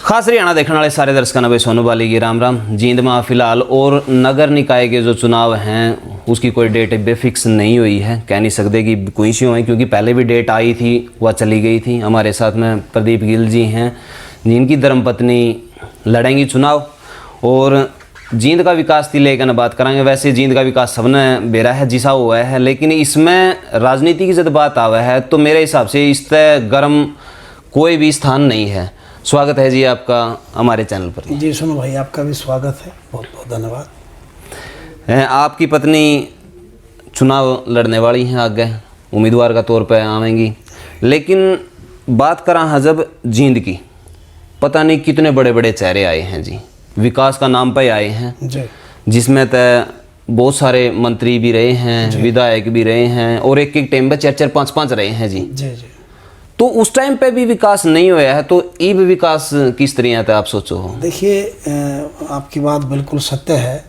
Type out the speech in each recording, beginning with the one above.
खास हरियाणा देखने वाले सारे दर्शकों ने सोनू बाली की राम राम। जींद में फिलहाल और नगर निकाय के जो चुनाव हैं उसकी कोई डेट बेफिक्स नहीं हुई है, कह नहीं सकते कि कोई सी है, क्योंकि पहले भी डेट आई थी वह चली गई थी। हमारे साथ में प्रदीप गिल जी हैं जिनकी धर्मपत्नी लड़ेंगी चुनाव और जींद का विकास थी लेकर बात कराएंगे। वैसे जींद का विकास सबने बेरा है जिसा हुआ है, लेकिन इसमें राजनीति की जब बात आवा है तो मेरे हिसाब से इस तरह गर्म कोई भी स्थान नहीं है। स्वागत है जी आपका हमारे चैनल पर। जी सुनो भाई, आपका भी स्वागत है, बहुत बहुत धन्यवाद। आपकी पत्नी चुनाव लड़ने वाली हैं, आगे उम्मीदवार का तौर पर आवेंगी, लेकिन बात करा हजब जींद की, पता नहीं कितने बड़े बड़े चेहरे आए हैं जी, विकास का नाम पे आए हैं जी, जिसमें तय बहुत सारे मंत्री भी रहे हैं, विधायक भी रहे हैं और एक एक टाइम पे 4-4, 5-5 रहे हैं जी। जी जी। तो उस टाइम पे भी विकास नहीं हुआ है, तो ये भी विकास किस तरह था आप सोचो? देखिए, आपकी बात बिल्कुल सत्य है,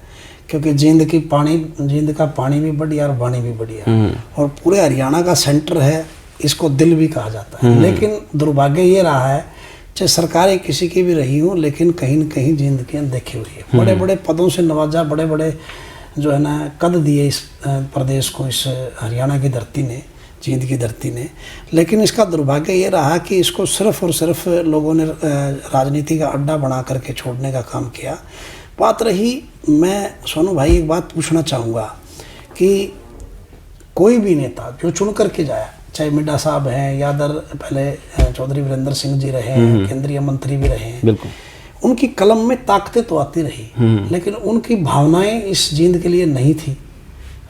क्योंकि जींद का पानी भी बढ़िया और वाणी भी बढ़िया और पूरे हरियाणा का सेंटर है, इसको दिल भी कहा जाता है। लेकिन दुर्भाग्य ये रहा है, चाहे सरकारें किसी की भी रही हूँ, लेकिन कहीं न कहीं जींद की अनदेखी हुई है। बड़े बड़े पदों से नवाजा, बड़े बड़े जो है ना कद दिए इस प्रदेश को, इस हरियाणा की धरती ने, जींद की धरती ने। लेकिन इसका दुर्भाग्य ये रहा कि इसको सिर्फ और सिर्फ लोगों ने राजनीति का अड्डा बना करके छोड़ने का काम किया। बात रही, मैं सोनू भाई एक बात पूछना चाहूँगा कि कोई भी नेता जो चुन करके जाया, चाहे मिड्डा साहब हैं या पहले चौधरी वीरेंद्र सिंह जी रहे हैं, केंद्रीय मंत्री भी रहे हैं, बिल्कुल उनकी कलम में ताकतें तो आती रही, लेकिन उनकी भावनाएं इस जींद के लिए नहीं थी।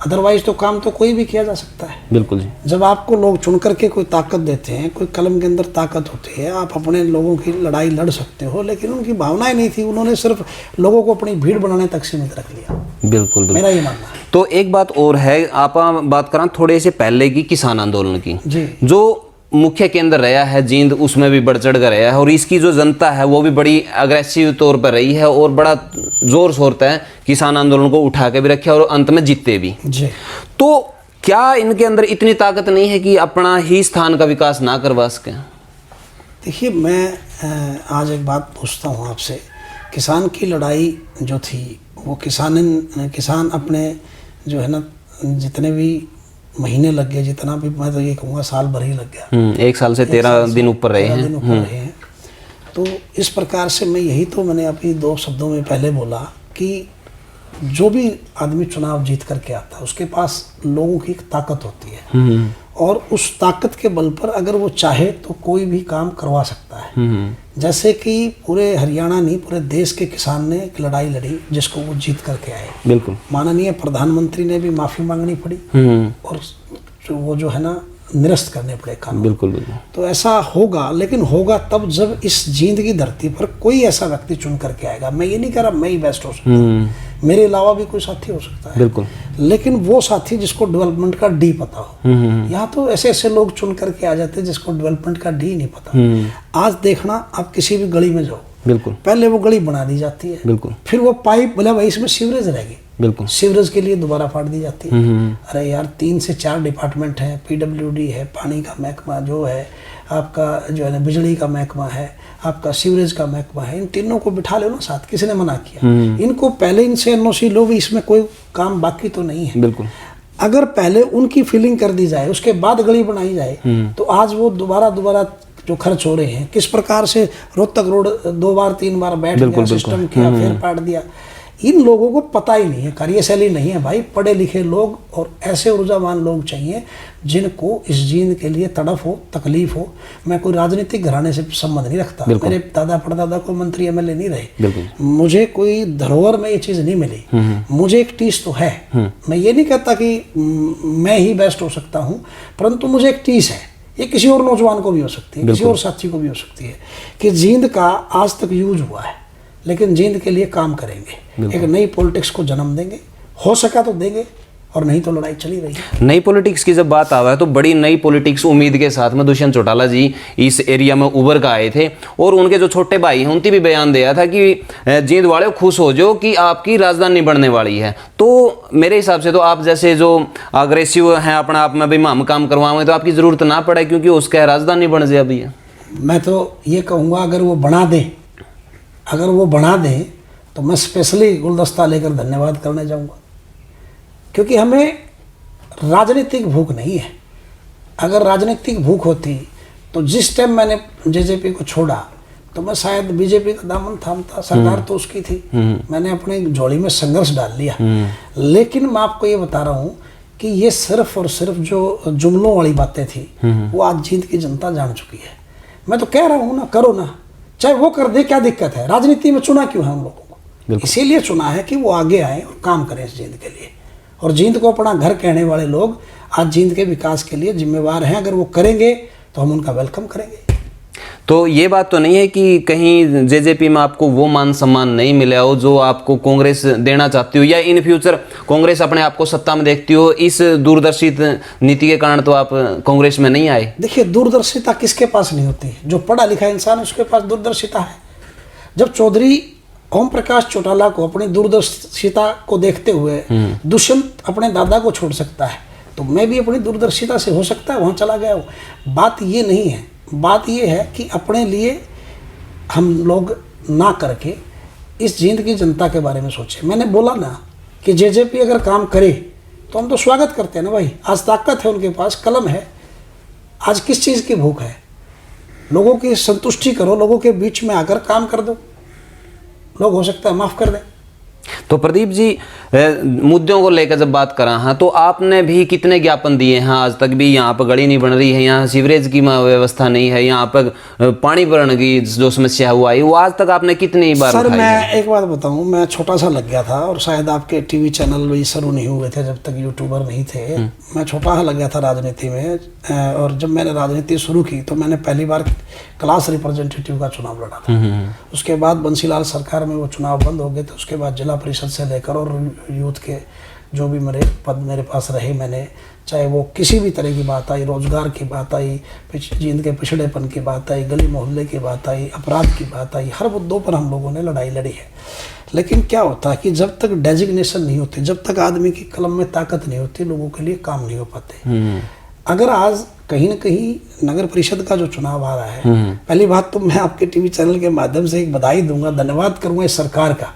अदरवाइज तो काम तो कोई भी किया जा सकता है। बिल्कुल जी। जब आपको लोग चुन करके कोई ताकत देते हैं, कोई कलम के अंदर ताकत होती है, आप अपने लोगों की लड़ाई लड़ सकते हो, लेकिन उनकी भावनाएं नहीं थी, उन्होंने सिर्फ लोगों को अपनी भीड़ बनाने तक सीमित रख लिया। बिल्कुल, मेरा ये मानना है। तो एक बात और है, आप बात करें थोड़े से पहले की किसान आंदोलन की जी, जो मुख्य केंद्र रहा है जींद, उसमें भी बढ़ चढ़ कर रहा है और इसकी जो जनता है वो भी बड़ी अग्रेसिव तौर पर रही है और बड़ा जोर शोर है किसान आंदोलन को उठा के भी रखे और अंत में जीते भी जी। तो क्या इनके अंदर इतनी ताकत नहीं है कि अपना ही स्थान का विकास ना करवा सके? देखिए, मैं आज एक बात पूछता हूँ आपसे। किसान की लड़ाई जो थी वो किसान अपने जो है ना जितने भी महीने लग गए, जितना भी, मैं तो ये कहूँगा साल भर ही लग गया। 1 साल से 13 दिन ऊपर रहे हैं। तो इस प्रकार से मैंने अभी 2 शब्दों में पहले बोला कि जो भी आदमी चुनाव जीत करके आता है उसके पास लोगों की एक ताकत होती है और उस ताकत के बल पर अगर वो चाहे तो कोई भी काम करवा सकता है। जैसे कि पूरे हरियाणा नहीं, पूरे देश के किसान ने एक लड़ाई लड़ी जिसको वो जीत करके आए। बिल्कुल। माननीय प्रधानमंत्री ने भी माफी मांगनी पड़ी और वो जो है ना निरस्त करने पड़े काम। बिल्कुल बिल्कुल। तो ऐसा होगा, लेकिन होगा तब जब इस जींद की धरती पर कोई ऐसा व्यक्ति चुन करके आएगा। मैं ये नहीं कह रहा मैं ही बेस्ट हो सकता हूँ, मेरे अलावा भी कोई साथी हो सकता है। बिल्कुल। लेकिन वो साथी जिसको डेवलपमेंट का डी पता हो। यहाँ तो ऐसे ऐसे लोग चुन करके आ जाते हैं जिसको डेवलपमेंट का डी नहीं पता। आज देखना, आप किसी भी गली में जाओ, बिल्कुल पहले वो गली बना दी जाती है, बिल्कुल, फिर वो पाइप बोला भाई इसमें सीवरेज रहेगी, बिल्कुल सीवरेज के लिए दोबारा फाड़ दी जाती है। अरे यार, 3 से 4 डिपार्टमेंट है, PWD है, पानी का महकमा जो है, आपका जो है ना बिजली का महकमा है, आपका सीवरेज का महकमा है, इन तीनों को बिठा लो ना साथ, किसी ने मना किया? इनको पहले इनसे NOC लो भी, इसमें कोई काम बाकी तो नहीं है। बिल्कुल। अगर पहले उनकी फिलिंग कर दी जाए, उसके बाद गली बनाई जाए, तो आज वो दोबारा जो खर्च हो रहे हैं, किस प्रकार से रोहतक रोड 2 बार 3 बार बैठ गया, सिस्टम किया, फिर पाट दिया। इन लोगों को पता ही नहीं है, कार्यशैली नहीं है भाई। पढ़े लिखे लोग और ऐसे ऊर्जावान लोग चाहिए जिनको इस जींद के लिए तड़फ हो, तकलीफ हो। मैं कोई राजनीतिक घराने से संबंध नहीं रखता, मेरे दादा परदादा को मंत्री MLA नहीं रहे, मुझे कोई धरोहर में ये चीज़ नहीं मिली, मुझे एक टीस तो है। मैं ये नहीं कहता कि मैं ही बेस्ट हो सकता हूँ, परंतु मुझे एक टीस है, ये किसी और नौजवान को भी हो सकती है, किसी और साथी को भी हो सकती है, कि जींद का आज तक यूज हुआ है, लेकिन जींद के लिए काम करेंगे, एक नई पॉलिटिक्स को जन्म देंगे, हो सका तो देंगे, और नहीं तो लड़ाई चली रही है। नई पॉलिटिक्स की जब बात आवा है तो बड़ी नई पॉलिटिक्स उम्मीद के साथ में दुष्यंत चौटाला जी इस एरिया में उभर कर आए थे और उनके जो छोटे भाई हैं उनकी भी बयान दिया था कि जींद वाले खुश हो जाओ कि आपकी राजधानी बनने वाली है। तो मेरे हिसाब से तो आप जैसे जो अग्रेसिव हैं अपना आप में भी हम काम करवाएं तो आपकी ज़रूरत ना पड़े, क्योंकि उसका राजधानी बन जाए भैया। मैं तो ये कहूँगा अगर वो बना दें अगर वो बढ़ा दें तो मैं स्पेशली गुलदस्ता लेकर धन्यवाद करने जाऊंगा, क्योंकि हमें राजनीतिक भूख नहीं है। अगर राजनीतिक भूख होती तो जिस टाइम मैंने जेजेपी को छोड़ा तो मैं शायद बीजेपी का दामन थामता, सरकार तो उसकी थी, मैंने अपनी झोली में संघर्ष डाल लिया। लेकिन मैं आपको ये बता रहा हूँ कि ये सिर्फ और सिर्फ जो जुमलों वाली बातें थी वो आज जींद की जनता जान चुकी है। मैं तो कह रहा हूँ ना, करो ना, चाहे वो कर दे, क्या दिक्कत है? राजनीति में चुना क्यों है हम लोगों को? इसीलिए चुना है कि वो आगे आए और काम करें इस जींद के लिए। और जींद को अपना घर कहने वाले लोग आज जींद के विकास के लिए जिम्मेवार हैं। अगर वो करेंगे तो हम उनका वेलकम करेंगे। तो ये बात तो नहीं है कि कहीं जेजेपी में आपको वो मान सम्मान नहीं मिला हो जो आपको कांग्रेस देना चाहती हो, या इन फ्यूचर कांग्रेस अपने आप को सत्ता में देखती हो, इस दूरदर्शित नीति के कारण तो आप कांग्रेस में नहीं आए? देखिए, दूरदर्शिता किसके पास नहीं होती? जो पढ़ा लिखा इंसान है उसके पास दूरदर्शिता है। जब चौधरी ओम प्रकाश चौटाला को अपनी दूरदर्शिता को देखते हुए दुष्यंत अपने दादा को छोड़ सकता है, तो मैं भी अपनी दूरदर्शिता से हो सकता है वहाँ चला गया हूँ। बात ये नहीं है, बात ये है कि अपने लिए हम लोग ना करके इस जींद की जनता के बारे में सोचें। मैंने बोला ना कि जेजेपी अगर काम करे तो हम तो स्वागत करते हैं ना भाई। आज ताकत है उनके पास, कलम है। आज किस चीज़ की भूख है? लोगों की संतुष्टि करो, लोगों के बीच में आकर काम कर दो, लोग हो सकता है माफ़ कर दें। तो प्रदीप जी, मुद्दों को लेकर जब बात करा, हाँ, तो आपने भी कितने ज्ञापन दिए हैं आज तक भी? यहाँ पर गली नहीं बन रही है, यहाँ सीवरेज की व्यवस्था नहीं है, यहाँ पर पानी भरने की जो समस्या हुआ है वो आज तक आपने कितनी बार सर उठाई मैं है? एक बात बताऊं, मैं छोटा सा लग गया था और शायद आपके टीवी चैनल भी शुरू नहीं हुए थे जब तक यूट्यूबर नहीं थे। मैं छोटा सा लग गया था राजनीति में, और जब मैंने राजनीति शुरू की तो मैंने पहली बार क्लास रिप्रेजेंटेटिव का चुनाव लड़ा था। उसके बाद बंसीलाल सरकार में वो चुनाव बंद हो गए थे। उसके बाद जिला परिषद से लेकर और यूथ के जो भी मेरे पद मेरे पास रहे, मैंने चाहे वो किसी भी तरह की बात आई, रोजगार की बात आई, जींद के पिछड़ेपन की बात आई, गली मोहल्ले की बात आई, अपराध की बात आई, हर मुद्दों पर हम लोगों ने लड़ाई लड़ी है। लेकिन क्या होता है कि जब तक डेजिग्नेशन नहीं होती, जब तक आदमी की कलम में ताकत नहीं होती, लोगों के लिए काम नहीं हो पाते। अगर आज कहीं ना कहीं नगर परिषद का जो चुनाव आ रहा है, पहली बात तो मैं आपके टीवी चैनल के माध्यम से एक बधाई दूंगा, धन्यवाद करूंगा इस सरकार का।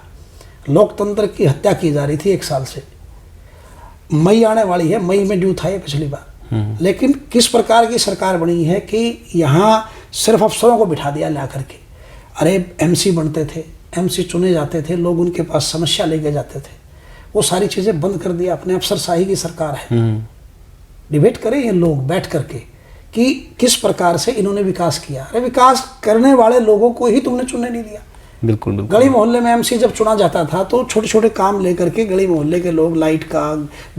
लोकतंत्र की हत्या की जा रही थी 1 साल से। मई आने वाली है, मई में ड्यू था ये पिछली बार। लेकिन किस प्रकार की सरकार बनी है कि यहाँ सिर्फ अफसरों को बिठा दिया ला करके। अरे एमसी बनते थे, एमसी चुने जाते थे, लोग उनके पास समस्या लेके जाते थे, वो सारी चीज़ें बंद कर दिया। अपने अफसरशाही की सरकार है। डिबेट करें ये लोग बैठ करके कि किस प्रकार से इन्होंने विकास किया। अरे विकास करने वाले लोगों को ही तुमने चुनने नहीं दिया। बिल्कुल बिल्कुल। गली मोहल्ले में एमसी जब चुना जाता था तो छोटे छोटे काम लेकर के गली मोहल्ले के लोग लाइट का,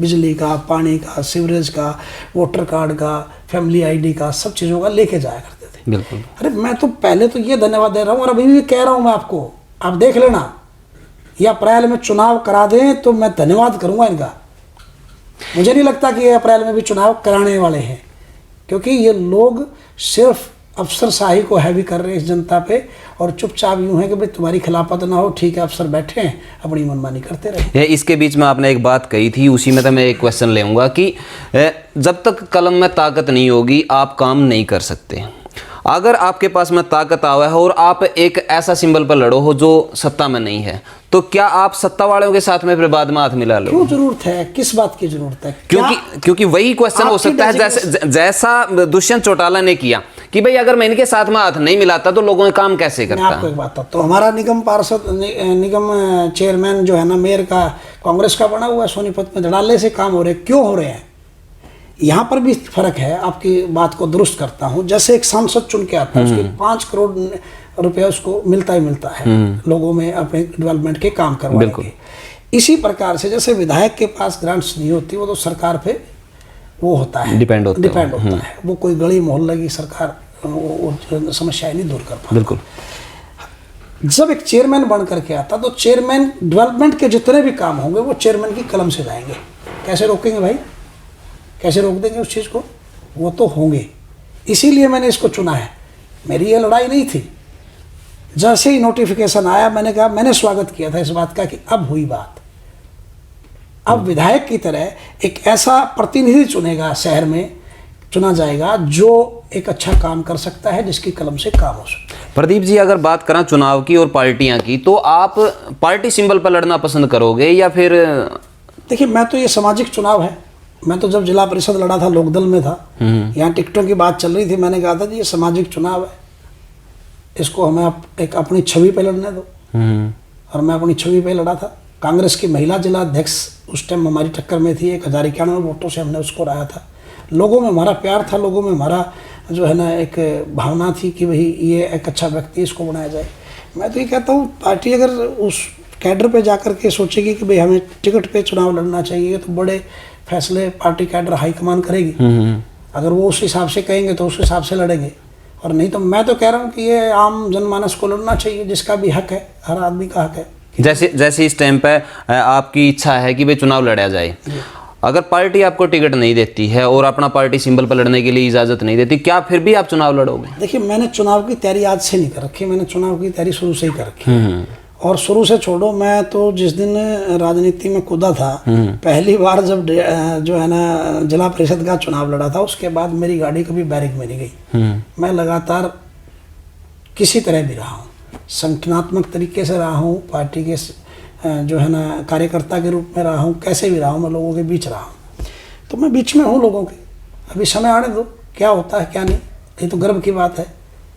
बिजली का, पानी का, सीवरेज का, वोटर कार्ड का, फैमिली आईडी का, सब चीज़ों का लेके जाया करते थे। बिल्कुल। अरे मैं तो पहले तो ये धन्यवाद दे रहा हूँ और अभी भी कह रहा हूँ मैं आपको, आप देख लेना, ये अप्रैल में चुनाव करा दें तो मैं धन्यवाद करूँगा इनका। मुझे नहीं लगता कि ये अप्रैल में भी चुनाव कराने वाले हैं, क्योंकि ये लोग सिर्फ अफसरशाही को हैवी कर रहे हैं इस जनता पे, और चुपचाप यूं है कि भाई तुम्हारी खिलाफत ना हो, ठीक है, अफसर बैठे हैं अपनी मनमानी करते रहे। इसके बीच में आपने एक बात कही थी, उसी में तो मैं एक क्वेश्चन लेऊंगा कि जब तक कलम में ताकत नहीं होगी आप काम नहीं कर सकते। अगर आपके पास में ताकत आवा है और आप एक ऐसा सिंबल पर लड़ो हो जो सत्ता में नहीं है, तो क्या आप सत्ता वालों के साथ में फिर बाद में हाथ मिला लो? क्यों जरूरत है? किस बात की जरूरत है? क्योंकि वही क्वेश्चन हो सकता है जैसा दुष्यंत चौटाला ने किया कि भाई अगर मैं इनके साथ में हाथ नहीं मिलाता तो लोगों ने काम कैसे करता। मैं आपको एक बात बताता, तो हमारा निगम पार्षद निगम चेयरमैन जो है ना, मेयर का कांग्रेस का बना हुआ है सोनीपत में, धड़ाले से काम हो रहे। क्यों हो रहे हैं? यहाँ पर भी फर्क है। आपकी बात को दुरुस्त करता हूँ। जैसे एक सांसद चुन के आता है, उसके 5 करोड़ रुपया उसको मिलता ही मिलता है लोगों में अपने डेवलपमेंट के काम करवाने के। इसी प्रकार से जैसे विधायक के पास ग्रांट्स नहीं होती, वो तो सरकार पे वो होता है, डिपेंड होता है। वो कोई गली मोहल्ले की सरकार वो समस्याएं नहीं दूर कर पाती। बिल्कुल। जब एक चेयरमैन बन करके आता तो चेयरमैन डेवलपमेंट के जितने भी काम होंगे वो चेयरमैन की कलम से जाएंगे। कैसे रोकेंगे भाई? कैसे रोक देंगे उस चीज़ को? वो तो होंगे। इसीलिए मैंने इसको चुना है। मेरी ये लड़ाई नहीं थी। जैसे ही नोटिफिकेशन आया मैंने कहा, मैंने स्वागत किया था इस बात का कि अब हुई बात। अब विधायक की तरह एक ऐसा प्रतिनिधि चुनेगा शहर में, चुना जाएगा जो एक अच्छा काम कर सकता है, जिसकी कलम से काम हो सकता है। प्रदीप जी, अगर बात करें चुनाव की और पार्टियां की, तो आप पार्टी सिंबल पर लड़ना पसंद करोगे या फिर? देखिए, मैं तो ये सामाजिक चुनाव है। मैं तो जब जिला परिषद लड़ा था, लोकदल में था, यहाँ टिकटों की बात चल रही थी, मैंने कहा था जी ये सामाजिक चुनाव है, इसको हमें एक अपनी छवि पे लड़ने दो। और मैं अपनी छवि पे लड़ा था। कांग्रेस की महिला जिला अध्यक्ष उस टाइम हमारी टक्कर में थी, 1091 वोटों से हमने उसको हराया था। लोगों में हमारा प्यार था, लोगों में हमारा जो है ना एक भावना थी कि भाई ये एक अच्छा व्यक्ति, इसको बनाया जाए। मैं तो ये कहता हूँ, पार्टी अगर उस कैडर पे जाकर के सोचेगी कि भाई हमें टिकट पे चुनाव लड़ना चाहिए, तो बड़े फैसले पार्टी कैडर हाईकमान करेगी। अगर वो उस हिसाब से कहेंगे तो उस हिसाब से लड़ेंगे, और नहीं तो मैं तो कह रहा हूँ कि ये आम जनमानस को लड़ना चाहिए, जिसका भी हक है, हर आदमी का हक है। जैसे इस टाइम पे आपकी इच्छा है कि भाई चुनाव लड़ा जाए, अगर पार्टी आपको टिकट नहीं देती है और अपना पार्टी सिंबल पर लड़ने के लिए इजाजत नहीं देती, क्या फिर भी आप चुनाव लड़ोगे? देखिए, मैंने चुनाव की तैयारी आज से नहीं कर रखी, मैंने चुनाव की तैयारी शुरू से ही कर रखी। और शुरू से छोड़ो, मैं तो जिस दिन राजनीति में कूदा था, पहली बार जब जो है ना जिला परिषद का चुनाव लड़ा था, उसके बाद मेरी गाड़ी कभी बैरिक में नहीं गई। मैं लगातार किसी तरह भी रहा हूँ, संगठनात्मक तरीके से रहा हूँ, पार्टी के जो है ना कार्यकर्ता के रूप में रहा हूँ, कैसे भी रहा हूँ, मैं लोगों के बीच रहा हूँ। तो मैं बीच में हूँ लोगों के। अभी समय आने दो, क्या होता है क्या नहीं। ये तो गर्व की बात है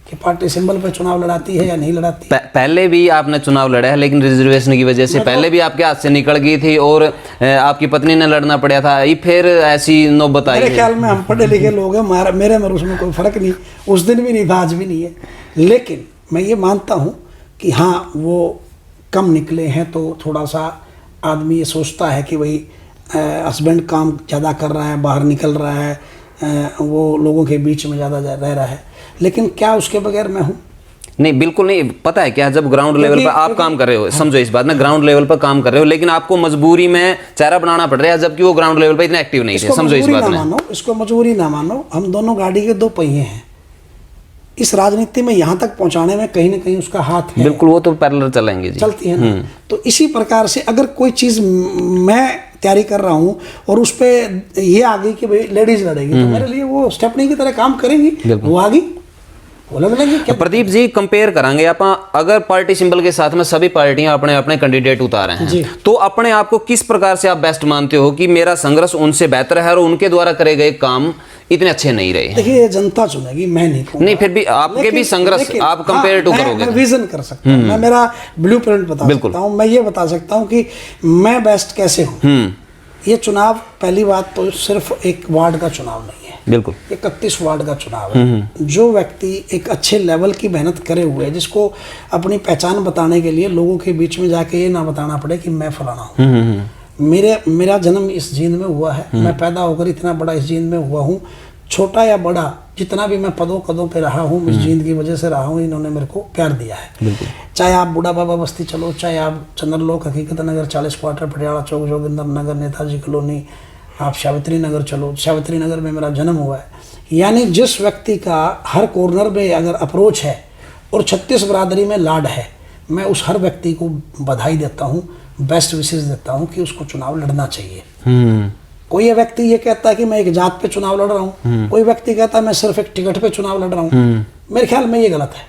कि पार्टी सिंबल पर चुनाव लड़ाती है या नहीं लड़ाती। पहले भी आपने चुनाव लड़ा है, लेकिन रिजर्वेशन की वजह से पहले भी आपके हाथ से निकल गई थी और आपकी पत्नी ने लड़ना पड़ा था। ये फिर ऐसी नौबत आई? मेरे ख्याल में हम पढ़े लिखे लोग हैं, मेरे में उसमें कोई फर्क नहीं, उस दिन भी नहीं था, आज भी नहीं है। लेकिन मैं ये मानता हूँ कि हाँ, वो कम निकले हैं तो थोड़ा सा आदमी ये सोचता है कि भाई हस्बैंड काम ज़्यादा कर रहा है, बाहर निकल रहा है, वो लोगों के बीच में ज़्यादा रह रहा है। लेकिन क्या उसके बगैर मैं हूँ? नहीं, बिल्कुल नहीं। पता है क्या, जब ग्राउंड लेवल पर आप काम कर रहे हो, समझो इस बात में, ग्राउंड लेवल पर काम कर रहे हो, लेकिन आपको मजबूरी में चेहरा बनाना पड़ रहा है, जबकि वो ग्राउंड लेवल पर इतने एक्टिव नहीं थे। समझो इस बात में। इसको मजबूरी ना मानो, हम दोनों गाड़ी के दो पहिए हैं। इस राजनीति में यहाँ तक पहुँचाने में कहीं ना कहीं उसका हाथ है। बिल्कुल, वो तो पैरेलल चलेंगे जी, चलती है ना। तो इसी प्रकार से अगर कोई चीज़ मैं तैयारी कर रहा हूँ और उस पर ये आ गई कि भाई लेडीज लड़ेगी, तो मेरे लिए वो स्टेपनी की तरह काम करेंगी, वो आ गई, वो लड़ लेंगे। प्रदीप जी, कंपेयर करेंगे आप, अगर पार्टी सिंबल के साथ में सभी पार्टियां अपने अपने कैंडिडेट उतारे हैं, तो अपने आप को किस प्रकार से आप बेस्ट मानते हो कि मेरा संघर्ष उनसे बेहतर है और उनके द्वारा करे गए काम इतने अच्छे नहीं रहे? देखिए, जनता चुनेगी, मैं नहीं कहूँगा। नहीं, फिर भी आपके भी संघर्ष आप कंपेयर टू करोगे। मैं विजन कर सकता हूँ, मैं मेरा ब्लूप्रिंट बता सकता हूँ, मैं ये बता सकता हूँ कि मैं बेस्ट कैसे हूँ। ये चुनाव, पहली बात तो सिर्फ एक वार्ड का चुनाव नहीं है, बिल्कुल 31 वार्ड का चुनाव है। जो व्यक्ति एक अच्छे लेवल की मेहनत करे हुए है, जिसको अपनी पहचान बताने के लिए लोगों के बीच में जाके ये ना बताना पड़े कि मैं फलाना हूँ। मेरा जन्म इस जींद में हुआ है, मैं पैदा होकर इतना बड़ा इस जींद में हुआ हूँ। छोटा या बड़ा, जितना भी मैं पदों कदों पे रहा हूँ, इस जींद की वजह से रहा हूँ, इन्होंने मेरे को प्यार दिया है। चाहे आप बूढ़ा बाबा बस्ती चलो, चाहे आप चंद्रलोक हकीकत नगर 40 क्वार्टर, पटियाला चौक, जोगिंदर नगर, नेताजी कॉलोनी, आप सावित्री नगर चलो, सावित्री नगर में मेरा जन्म हुआ है। यानी जिस व्यक्ति का हर कॉर्नर में अगर अप्रोच है और 36 बरादरी में लाड है, मैं उस हर व्यक्ति को बधाई देता हूँ, बेस्ट विशेष देता हूँ कि उसको चुनाव लड़ना चाहिए। कोई व्यक्ति ये कहता है कि मैं एक जात पे चुनाव लड़ रहा हूँ, कोई व्यक्ति कहता है मैं सिर्फ एक टिकट पे चुनाव लड़ रहा हूँ। मेरे ख्याल में ये गलत है।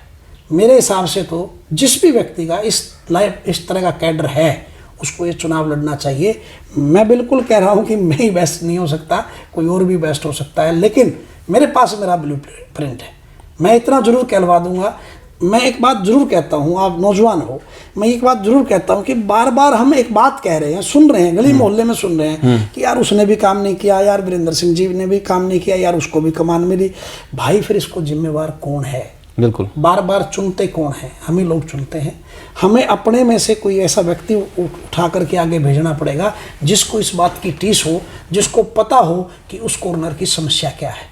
मेरे हिसाब से तो जिस भी व्यक्ति का इस तरह का कैडर है, उसको ये चुनाव लड़ना चाहिए। मैं बिल्कुल कह रहा हूँ कि मैं ही बेस्ट नहीं हो सकता, कोई और भी बेस्ट हो सकता है, लेकिन मेरे पास मेरा ब्लूप्रिंट है। मैं इतना जरूर कहलवा दूंगा। मैं एक बात जरूर कहता हूँ, आप नौजवान हो, मैं एक बात जरूर कहता हूँ कि बार बार हम एक बात कह रहे हैं, सुन रहे हैं, गली मोहल्ले में सुन रहे हैं कि यार उसने भी काम नहीं किया, यार वीरेंद्र सिंह जी ने भी काम नहीं किया, यार उसको भी कमान मिली। भाई, फिर इसको जिम्मेवार कौन है? बिल्कुल, बार बार चुनते कौन है? हम ही लोग चुनते हैं। हमें अपने में से कोई ऐसा व्यक्ति उठा करके आगे भेजना पड़ेगा जिसको इस बात की टीस हो, जिसको पता हो कि उस कॉर्नर की समस्या क्या है।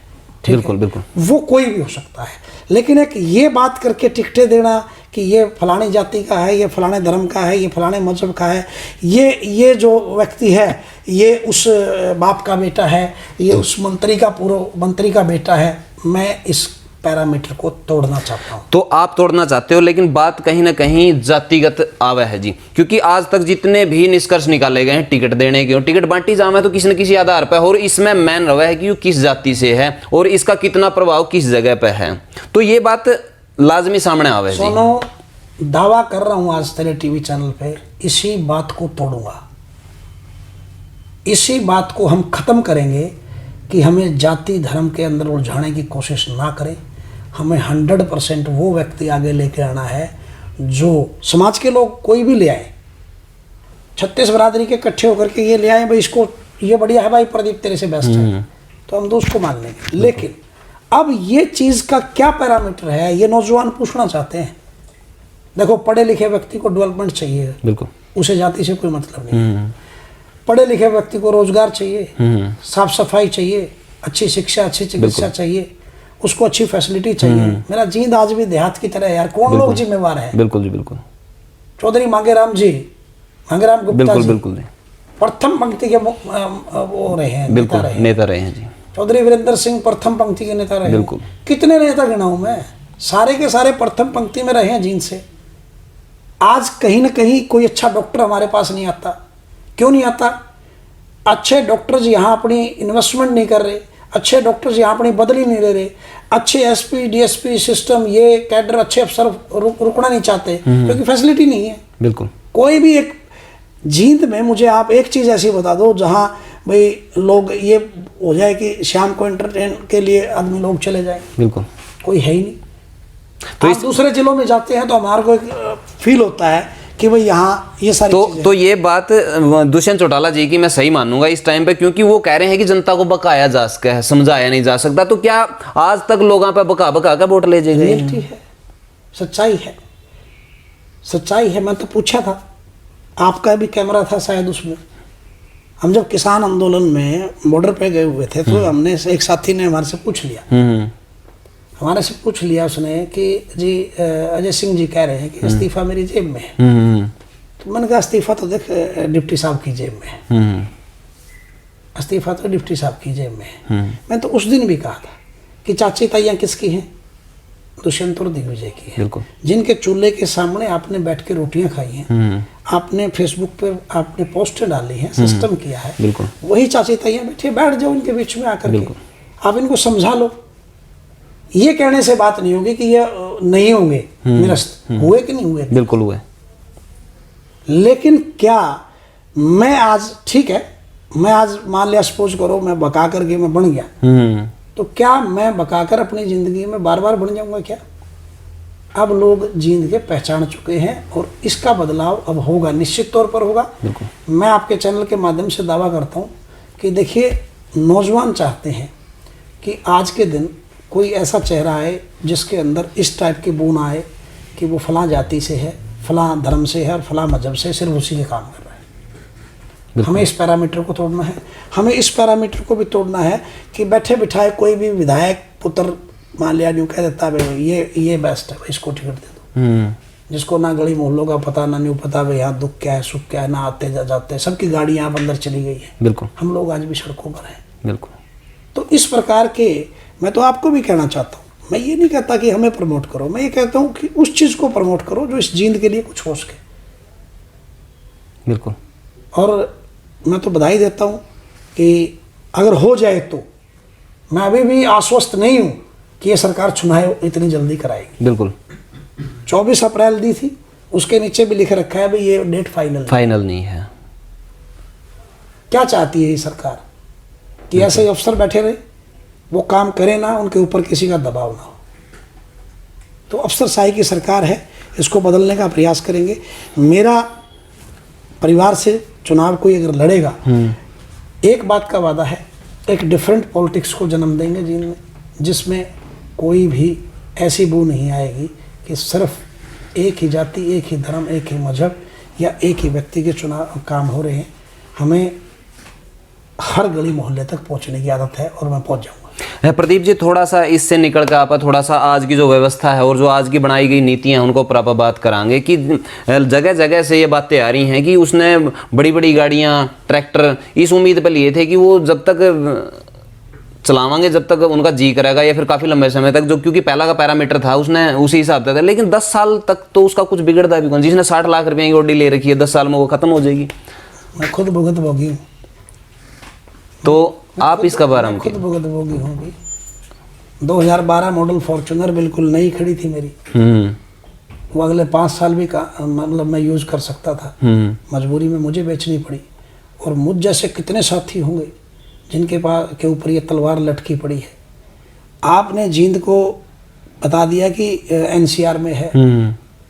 बिल्कुल बिल्कुल, वो कोई भी हो सकता है, लेकिन एक ये बात करके टिकटें देना कि ये फलानी जाति का है, ये फलाने धर्म का है, ये फलाने मजहब का है, ये जो व्यक्ति है ये उस बाप का बेटा है, ये उस मंत्री का बेटा है, मैं इस पैरामीटर को तोड़ना चाहता हूँ। तो आप तोड़ना चाहते हो, लेकिन बात कहीं ना कहीं जातिगत आवा है जी, क्योंकि आज तक जितने भी निष्कर्ष निकाले गए हैं टिकट देने के, टिकट बांटी जाम है तो किसी न किसी आधार पर, और इसमें मैन रवा है कि वो किस जाति से है और इसका कितना प्रभाव किस जगह पे है, तो ये बात लाजमी सामने आवे जी। सोनो, दावा कर रहा हूँ आज तेरे टीवी चैनल पे, इसी बात को तोड़ूंगा, इसी बात को हम खत्म करेंगे कि हमें जाति धर्म के अंदर उलझाने की कोशिश ना करें। हमें 100% वो व्यक्ति आगे लेके आना है जो समाज के लोग कोई भी ले आए, 36 बरादरी के इकट्ठे होकर के ये ले आए भाई इसको, ये बढ़िया है भाई प्रदीप तेरे से बेस्ट है, तो हम तो उसको मान लेंगे। लेकिन अब ये चीज़ का क्या पैरामीटर है, ये नौजवान पूछना चाहते हैं। देखो, पढ़े लिखे व्यक्ति को डेवलपमेंट चाहिए, बिल्कुल, उसे जाति से कोई मतलब नहीं। पढ़े लिखे व्यक्ति को रोजगार चाहिए, साफ सफाई चाहिए, अच्छी शिक्षा, अच्छी चिकित्सा चाहिए, उसको अच्छी फैसिलिटी चाहिए। मेरा जींद आज भी देहात की तरह है यार, कौन लोग जिम्मेवार है? बिल्कुल जी, बिल्कुल। चौधरी मांगेराम गुप्ता बिल्कुल जी बिल्कुल प्रथम पंक्ति के वो रहे हैं, बिल्कुल नेता रहे हैं जी। चौधरी वीरेंद्र सिंह प्रथम पंक्ति के नेता रहे। बिल्कुल। कितने नेता गिनाऊं मैं, सारे के सारे प्रथम पंक्ति में रहे हैं जींद से। आज कहीं ना कहीं कोई अच्छा डॉक्टर हमारे पास नहीं आता। क्यों नहीं आता? अच्छे डॉक्टर्स यहाँ अपनी इन्वेस्टमेंट नहीं कर रहे, अच्छे डॉक्टर्स यहाँ अपनी बदली नहीं ले रहे, अच्छे एसपी डीएसपी सिस्टम, ये कैडर अच्छे अफसर रुकना नहीं चाहते क्योंकि फैसिलिटी नहीं है। बिल्कुल। कोई भी एक जींद में मुझे आप एक चीज़ ऐसी बता दो जहाँ भाई लोग ये हो जाए कि शाम को एंटरटेन के लिए आदमी लोग चले जाए, बिल्कुल कोई है ही नहीं। तो आप दूसरे जिलों में जाते हैं तो हमारे को एक फील होता है कि भाई यहाँ ये सारी तो ये बात दुष्यंत चौटाला जी की मैं सही मानूंगा इस टाइम पे, क्योंकि वो कह रहे हैं कि जनता को बकाया जा सकता है, समझाया नहीं जा सकता। तो क्या आज तक लोगों पे बका बका का वोट ले जाएंगे? रियलिटी है, सच्चाई है, सच्चाई है। मैं तो पूछा था, आपका भी कैमरा था शायद उसमें, हम जब किसान आंदोलन में बॉर्डर पे गए हुए थे तो हमने एक साथी ने हमारे से पूछ लिया, उसने कि जी अजय सिंह जी कह रहे हैं कि इस्तीफा मेरी जेब में है। तो मैंने कहा इस्तीफा तो देख डिप्टी साहब की जेब में है, इस्तीफा तो डिप्टी साहब की जेब में है। मैं तो उस दिन भी कहा था कि चाची ताइयाँ किसकी हैं? दुष्यंत और दिग्विजय की है, जिनके चूल्हे के सामने आपने बैठ के रोटियां खाई हैं, आपने फेसबुक पे आपने पोस्टर डाली हैं, सिस्टम किया है, वही चाची ताइयाँ बैठ जाओ इनके बीच में आकर के, आप इनको समझा लो। ये कहने से बात नहीं होगी कि ये नहीं होंगे निरस्त, हुए कि नहीं हुए? बिल्कुल हुए। लेकिन क्या मैं आज, ठीक है, मैं आज मान लिया सपोज करो मैं बका करके मैं बन गया, तो क्या मैं बकाकर अपनी ज़िंदगी में बार बार बन जाऊंगा क्या? अब लोग जींद के पहचान चुके हैं और इसका बदलाव अब होगा, निश्चित तौर पर होगा। मैं आपके चैनल के माध्यम से दावा करता हूं कि देखिए, नौजवान चाहते हैं कि आज के दिन कोई ऐसा चेहरा आए जिसके अंदर इस टाइप की बून आए कि वो फलां जाति से है, फलां धर्म से है और फलां मजहब से, सिर्फ उसी के काम कर रहा है। हमें इस पैरामीटर को तोड़ना है। हमें इस पैरामीटर को भी तोड़ना है कि बैठे बिठाए कोई भी विधायक पुत्र मान लिया न्यू कह देता है ये बेस्ट है, इसको टिकट दे दो, जिसको ना गली मोहल्लों का पता, ना न्यू पता भाई यहाँ दुख क्या है सुख क्या है, ना आते जाते, सबकी गाड़ी यहाँ अंदर चली गई है। बिल्कुल। हम लोग आज भी सड़कों पर हैं। बिल्कुल। तो इस प्रकार के, मैं तो आपको भी कहना चाहता हूँ, मैं ये नहीं कहता कि हमें प्रमोट करो, मैं ये कहता हूँ कि उस चीज़ को प्रमोट करो जो इस जींद के लिए कुछ हो सके। बिल्कुल। और मैं तो बधाई देता हूँ कि अगर हो जाए तो मैं अभी भी आश्वस्त नहीं हूँ कि ये सरकार चुनाव इतनी जल्दी कराएगी। बिल्कुल। 24 अप्रैल दी थी, उसके नीचे भी लिख रखा है भाई ये डेट फाइनल नहीं है। क्या चाहती है ये सरकार? कि ऐसे ही अफसर बैठे रहे, वो काम करे ना, उनके ऊपर किसी का दबाव ना हो। तो अफसरशाही की सरकार है, इसको बदलने का प्रयास करेंगे। मेरा परिवार से चुनाव कोई अगर लड़ेगा, एक बात का वादा है, एक डिफरेंट पॉलिटिक्स को जन्म देंगे जींद में, जिसमें कोई भी ऐसी बू नहीं आएगी कि सिर्फ एक ही जाति, एक ही धर्म, एक ही मजहब या एक ही व्यक्ति के चुनाव काम हो रहे हैं। हमें हर गली मोहल्ले तक पहुंचने की आदत है और मैं पहुंच जाऊंगा। प्रदीप जी, थोड़ा सा इससे निकल कर आप थोड़ा सा आज की जो व्यवस्था है और जो आज की बनाई गई नीतियां हैं उनको पर आप बात करांगे कि जगह जगह से ये बातें आ रही हैं कि उसने बड़ी बड़ी गाड़ियां, ट्रैक्टर इस उम्मीद पर लिए थे कि वो जब तक चलावांगे जब तक उनका जी करेगा या फिर काफ़ी लंबे समय तक, जो क्योंकि पहला का पैरामीटर था उसने उसी हिसाब से था, लेकिन 10 साल तक तो उसका कुछ बिगड़ता भी कौन। जिसने 60 लाख रुपए की गाड़ी ले रखी है 10 साल में वो खत्म हो जाएगी। मैं खुद भुगत भोगी हूँ। तो आप इसका बारे में खुद भुगत भोगी हूँ भी। 2012 मॉडल फॉर्च्यूनर बिल्कुल नई खड़ी थी मेरी, वो अगले 5 साल भी मतलब मैं यूज़ कर सकता था, मजबूरी में मुझे बेचनी पड़ी। और मुझ जैसे कितने साथी होंगे जिनके पास के ऊपर ये तलवार लटकी पड़ी है। आपने जींद को बता दिया कि एनसीआर में है,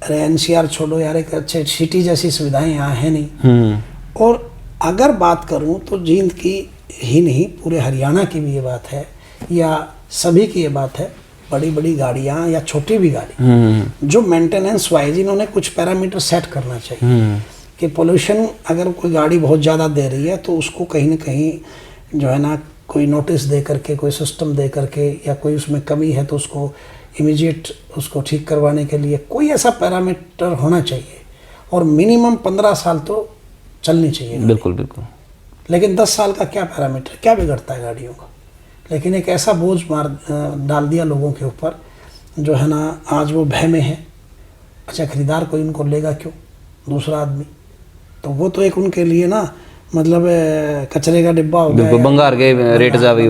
अरे एनसीआर छोड़ो यार, एक अच्छे सिटी जैसी सुविधाएं यहाँ है नहीं। और अगर बात करूँ तो जींद की ही नहीं पूरे हरियाणा की भी ये बात है, या सभी की ये बात है, बड़ी बड़ी गाड़ियाँ या छोटी भी गाड़ी जो मेंटेनेंस वाइज इन्होंने कुछ पैरामीटर सेट करना चाहिए कि पोल्यूशन अगर कोई गाड़ी बहुत ज़्यादा दे रही है तो उसको कहीं ना कहीं जो है ना कोई नोटिस दे करके, कोई सिस्टम दे करके, या कोई उसमें कमी है तो उसको इमीडिएट उसको ठीक करवाने के लिए कोई ऐसा पैरामीटर होना चाहिए। और मिनिमम 15 साल तो चलनी चाहिए। बिल्कुल बिल्कुल। लेकिन 10 साल का क्या पैरामीटर, क्या बिगड़ता है गाड़ियों का। लेकिन एक ऐसा बोझ डाल दिया लोगों के ऊपर जो है ना, आज वो भय में है। अच्छा खरीदार कोई उनको लेगा क्यों, दूसरा आदमी, तो वो तो एक उनके लिए ना मतलब कचरे का डिब्बा हो गया, बंगार के रेट जावे।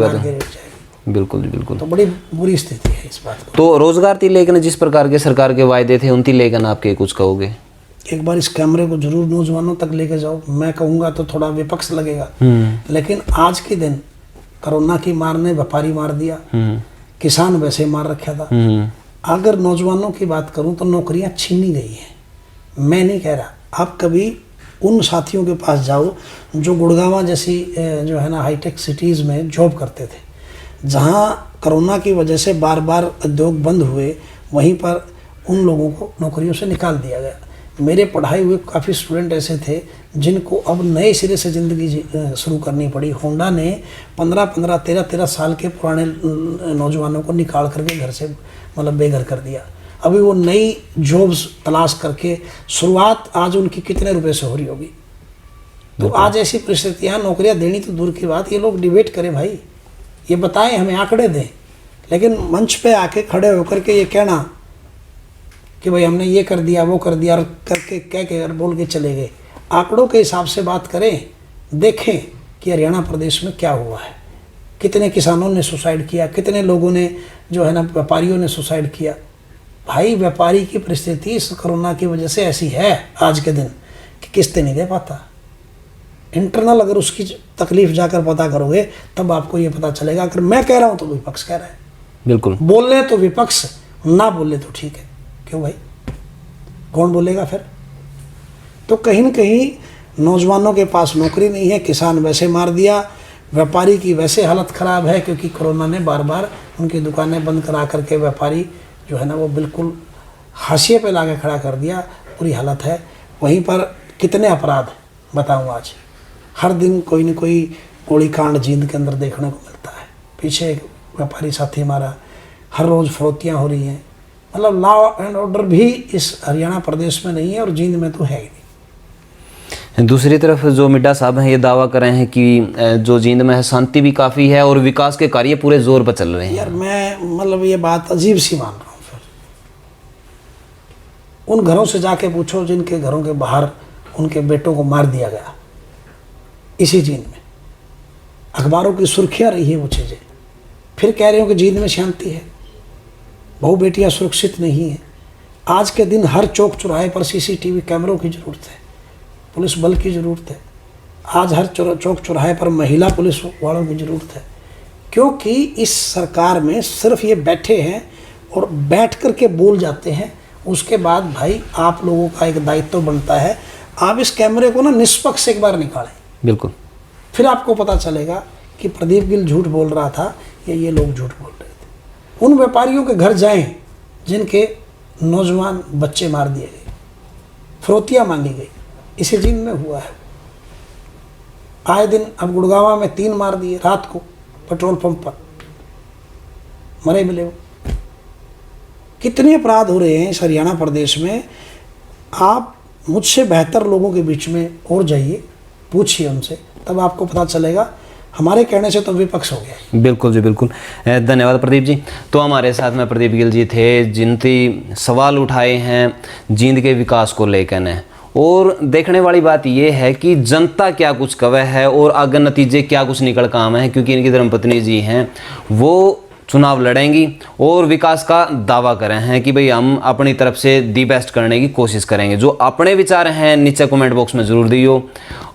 बिल्कुल जी बिल्कुल। तो बड़ी बुरी स्थिति है इस बात को। तो रोजगार थी लेकिन जिस प्रकार के सरकार के वायदे थे उनकी लेकिन आपके कुछ कहोगे? एक बार इस कैमरे को जरूर नौजवानों तक लेके जाओ। मैं कहूँगा तो थोड़ा विपक्ष लगेगा, लेकिन आज के दिन कोरोना की मार ने व्यापारी मार दिया, किसान वैसे मार रखा था। अगर नौजवानों की बात करूं तो नौकरियां छीनी गई हैं। मैं नहीं कह रहा, आप कभी उन साथियों के पास जाओ जो गुड़गांव जैसी जो है ना हाईटेक सिटीज़ में जॉब करते थे, जहां कोरोना की वजह से बार बार उद्योग बंद हुए, वहीं पर उन लोगों को नौकरियों से निकाल दिया गया। मेरे पढ़ाए हुए काफ़ी स्टूडेंट ऐसे थे जिनको अब नए सिरे से ज़िंदगी शुरू करनी पड़ी। होंडा ने 15-15, 13-13 साल के पुराने नौजवानों को निकाल करके घर से मतलब बेघर कर दिया। अभी वो नई जॉब्स तलाश करके शुरुआत आज उनकी कितने रुपए से हो रही होगी। तो आज ऐसी परिस्थितियाँ, नौकरियाँ देनी तो दूर की बात, ये लोग डिबेट करें भाई, ये बताएं, हमें आंकड़े दें। लेकिन मंच पे आके खड़े होकर के ये कहना कि भाई हमने ये कर दिया वो कर दिया और करके कह के और बोल के चले गए, आंकड़ों के हिसाब से बात करें, देखें कि हरियाणा प्रदेश में क्या हुआ है। कितने किसानों ने सुसाइड किया, कितने लोगों ने जो है ना व्यापारियों ने सुसाइड किया। भाई व्यापारी की परिस्थिति इस कोरोना की वजह से ऐसी है आज के दिन कि किस्तें नहीं दे पाता। इंटरनल अगर उसकी तकलीफ जाकर पता करोगे तब आपको ये पता चलेगा। अगर मैं कह रहा हूँ तो विपक्ष कह रहा है, बिल्कुल बोले तो विपक्ष, ना बोले तो ठीक है। क्यों भाई, कौन बोलेगा फिर? तो कहीं न कहीं नौजवानों के पास नौकरी नहीं है, किसान वैसे मार दिया, व्यापारी की वैसे हालत ख़राब है क्योंकि कोरोना ने बार बार उनकी दुकानें बंद करा करके व्यापारी जो है ना वो बिल्कुल हाशिए पे लाके खड़ा कर दिया। बुरी हालत है। वहीं पर कितने अपराध बताऊँ, आज हर दिन कोई न कोई गोली कांड जींद के अंदर देखने को मिलता है। पीछे एक व्यापारी साथी मारा, हर रोज़ फरोतियाँ हो रही हैं। मतलब लॉ एंड ऑर्डर भी इस हरियाणा प्रदेश में नहीं है और जींद में तो है ही नहीं। दूसरी तरफ जो मिड्डा साहब हैं ये दावा कर रहे हैं कि जो जींद में है शांति भी काफ़ी है और विकास के कार्य पूरे जोर पर चल रहे हैं। यार मैं मतलब ये बात अजीब सी मान रहा हूँ। फिर उन घरों से जाके पूछो जिनके घरों के बाहर उनके बेटों को मार दिया गया इसी जींद में। अखबारों की सुर्खियाँ रही है वो चीज़ें, फिर कह रहे हो कि जींद में शांति है, बहु बेटियाँ सुरक्षित नहीं हैं। आज के दिन हर चौक चौराहे पर सीसीटीवी कैमरों की ज़रूरत है, पुलिस बल की ज़रूरत है। आज हर चौक चौराहे पर महिला पुलिस वालों की ज़रूरत है, क्योंकि इस सरकार में सिर्फ ये बैठे हैं और बैठ कर के बोल जाते हैं। उसके बाद भाई आप लोगों का एक दायित्व बनता है, आप इस कैमरे को ना निष्पक्ष एक बार निकालें। बिल्कुल, फिर आपको पता चलेगा कि प्रदीप गिल झूठ बोल रहा था या ये लोग झूठ बोल रहे थे। उन व्यापारियों के घर जाएं जिनके नौजवान बच्चे मार दिए गए, फिरौतियाँ मांगी गई, इसी जींद में हुआ है। आए दिन अब गुड़गांव में 3 मार दिए रात को पेट्रोल पंप पर, मरे मिले वो। कितने अपराध हो रहे हैं इस हरियाणा प्रदेश में। आप मुझसे बेहतर लोगों के बीच में और जाइए, पूछिए उनसे, तब आपको पता चलेगा हमारे कहने से तो विपक्ष हो गया। बिल्कुल जी, बिल्कुल। धन्यवाद प्रदीप जी। तो हमारे साथ में प्रदीप गिल जी थे, जिनकी सवाल उठाए हैं जींद के विकास को लेकर ने। और देखने वाली बात यह है कि जनता क्या कुछ कवे है और आगे नतीजे क्या कुछ निकल काम है, क्योंकि इनकी धर्मपत्नी जी हैं वो चुनाव लड़ेंगी और विकास का दावा कर रहे हैं कि भाई हम अपनी तरफ से दी बेस्ट करने की कोशिश करेंगे। जो अपने विचार हैं नीचे कमेंट बॉक्स में ज़रूर दियो,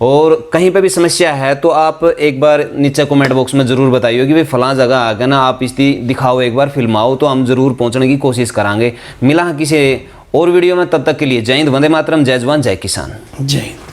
और कहीं पे भी समस्या है तो आप एक बार नीचे कमेंट बॉक्स में ज़रूर बताइए कि भाई फलां जगह आ गया ना, आप इसकी दिखाओ, एक बार फिल्माओ, तो हम ज़रूर पहुँचने की कोशिश करांगे। मिला किसी और वीडियो में, तब तक के लिए जय हिंद, वंदे मातरम, जय जवान जय किसान। जय हिंद।